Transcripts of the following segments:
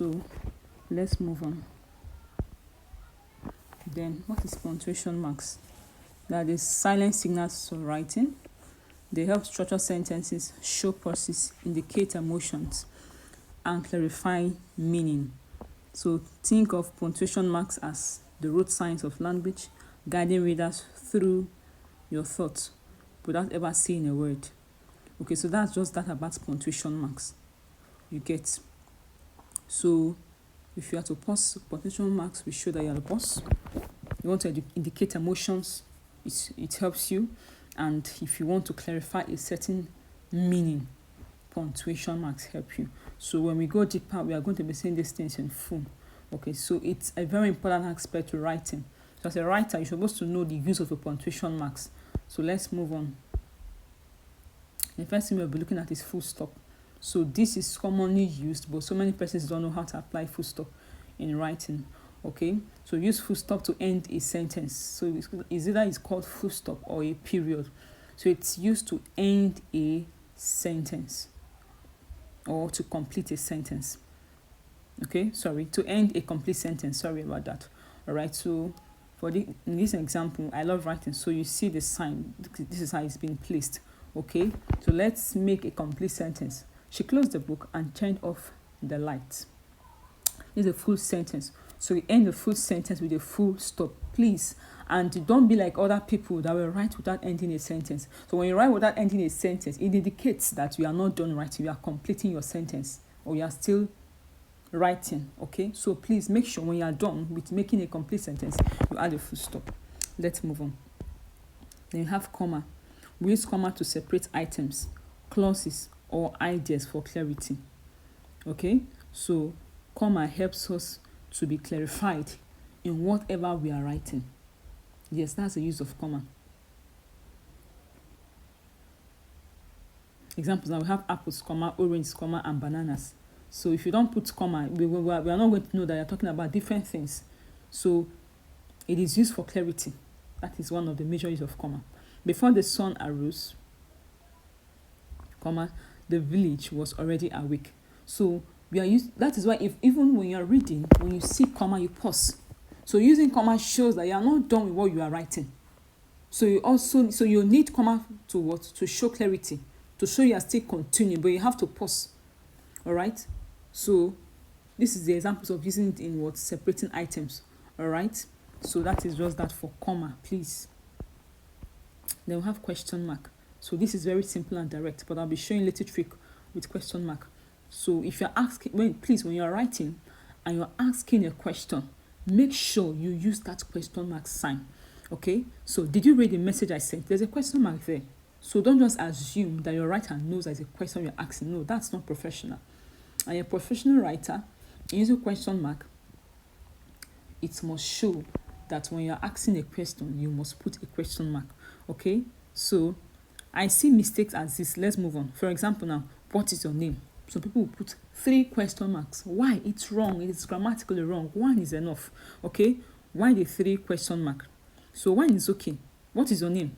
So let's move on. Then what is punctuation marks? That is silent signals for writing. They help structure sentences, show pauses, indicate emotions, and clarify meaning. So think of punctuation marks as the road signs of language, guiding readers through your thoughts without ever saying a word. Okay, so that's just that about punctuation marks. You get. So if you are to pause punctuation marks, we show that you are the boss. You want to indicate emotions, it helps you. And if you want to clarify a certain meaning, punctuation marks help you. So when we go deeper, we are going to be saying these things in full. Okay, so it's a very important aspect to writing. So as a writer, you're supposed to know the use of the punctuation marks. So let's move on. The first thing we'll be looking at is full stop. So this is commonly used, but so many persons don't know how to apply full stop in writing. Okay, so use full stop to end a sentence. So it's either it's called full stop or a period. So it's used to end a sentence or to complete a sentence. Okay, to end a complete sentence. Sorry about that. All right, so in this example, I love writing. So you see the sign. This is how it's been placed. Okay, so let's make a complete sentence. She closed the book and turned off the light. This is a full sentence. So we end the full sentence with a full stop, please. And don't be like other people that will write without ending a sentence. So when you write without ending a sentence, it indicates that you are not done writing. You are completing your sentence or you are still writing. Okay, so please make sure when you are done with making a complete sentence, you add a full stop. Let's move on. Then you have comma. We use comma to separate items, clauses, or ideas for clarity. Okay, so comma helps us to be clarified in whatever we are writing. Yes, that's the use of comma. Examples now, we have apples, comma, oranges, comma, and bananas. So if you don't put comma, we are not going to know that you're talking about different things. So it is used for clarity. That is one of the major use of comma. Before the sun arose, comma, the village was already awake. So that is why even when you're reading, when you see comma, you pause. So using comma shows that you are not done with what you are writing. So you need comma to what? To show clarity, to show you are still continuing, but you have to pause. All right. So this is the examples of using it in what? Separating items. All right. So that is just that for comma, please. Then we have question mark. So this is very simple and direct, but I'll be showing a little trick with question mark. So if you're asking, when you're writing and you're asking a question, make sure you use that question mark sign. Okay, so did you read the message I sent? There's a question mark there. So don't just assume that your writer knows there's a question you're asking. No, that's not professional. And a professional writer, using question mark, it must show that when you're asking a question, you must put a question mark. Okay, so I see mistakes as this. Let's move on. For example now, what is your name? Some people will put 3 question marks. Why? It's wrong. It is grammatically wrong. 1 is enough. Okay? Why the 3 question mark? So 1 is okay. What is your name?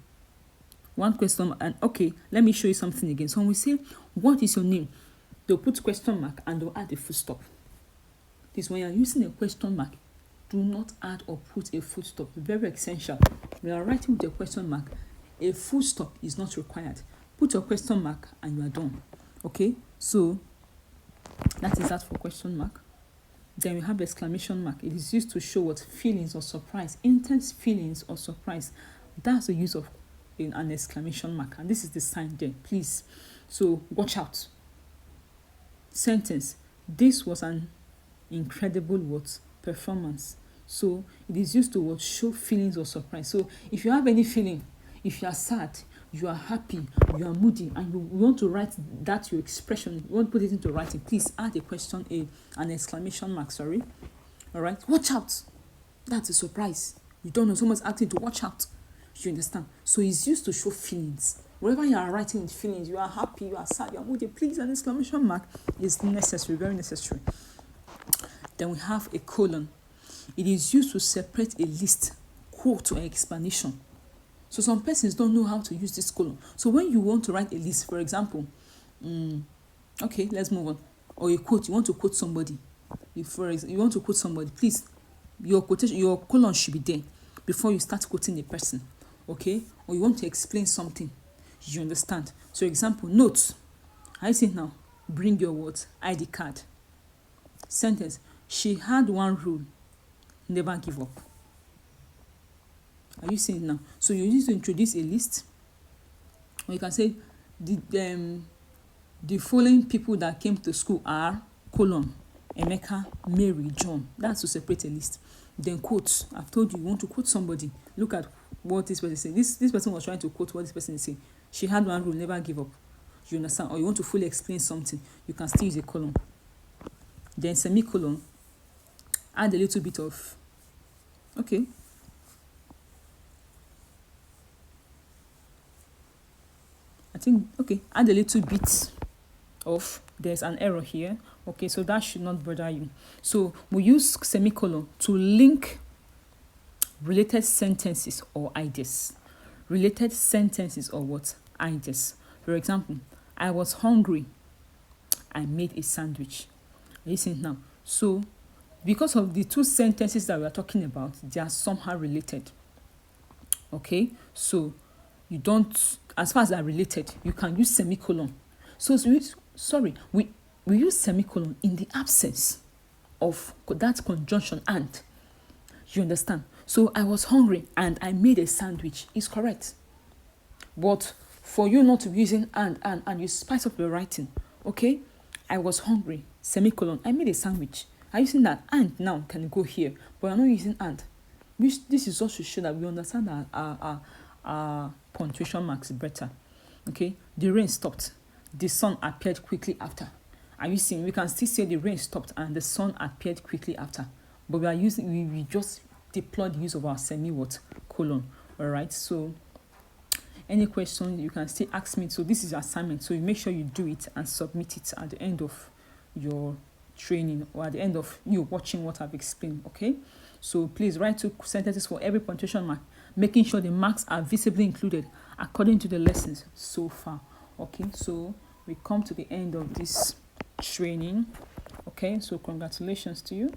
1 question mark. And okay, let me show you something again. So when we say, what is your name? They'll put question mark and they'll add a full stop. This when you're using a question mark, do not add or put a full stop. Very essential. When you're writing with a question mark, a full stop is not required. Put your question mark and you are done. Okay, so that is that for question mark. Then we have the exclamation mark. It is used to show what? Feelings or surprise, intense feelings or surprise. That's the use of an exclamation mark, and this is the sign there, please. So watch out. Sentence. This was an incredible what? Performance. So it is used to what? Show feelings or surprise. So if you have any feeling, if you are sad, you are happy, you are moody, and you want to write that your expression, you want to put it into writing, please add a question, an exclamation mark, sorry. All right, watch out. That's a surprise. You don't know, someone's asking to watch out. You understand? So it's used to show feelings. Wherever you are writing with feelings, you are happy, you are sad, you are moody, please, an exclamation mark is necessary, very necessary. Then we have a colon. It is used to separate a list, quote, or explanation. So some persons don't know how to use this colon. So when you want to write a list, for example, okay, let's move on. Or a quote, you want to quote somebody. if for example you want to quote somebody, please, your quotation, your colon should be there before you start quoting the person, okay? Or you want to explain something, you understand? So example, notes. I say now, bring your what? ID card. Sentence, she had one rule, never give up. Are you seeing now? So you need to introduce a list, or you can say the following people that came to school are colon Emeka, Mary, John. That's to separate a list. Then quotes. I've told you, you want to quote somebody. Look at what this person said. This person was trying to quote what this person is saying. She had one rule, never give up. You understand? Or you want to fully explain something, you can still use a colon. Then semicolon. Add a little bit of, okay. Add a little bit of, there's an error here. Okay, so that should not bother you. So we use semicolon to link related sentences or ideas. Related sentences or what? Ideas. For example, I was hungry. I made a sandwich. Listen now. So because of the two sentences that we are talking about, they are somehow related. Okay, so you don't, as far as they are related, you can use semicolon. So we use semicolon in the absence of that conjunction and. You understand? So I was hungry and I made a sandwich is correct. But for you not to be using and you spice up your writing, okay? I was hungry, semicolon, I made a sandwich. Are you using that? And now can go here, but you're not using and. Which this is also to show that we understand our punctuation marks better. Okay? The rain stopped. The sun appeared quickly after. Are you seeing? We can still say the rain stopped and the sun appeared quickly after. But we just deploy the use of our colon. All right? So any question you can still ask me. So this is your assignment. So you make sure you do it and submit it at the end of your training or at the end of you watching what I've explained. Okay? So please write 2 sentences for every punctuation mark, making sure the marks are visibly included according to the lessons so far. Okay? So we come to the end of this training. Okay? So congratulations to you.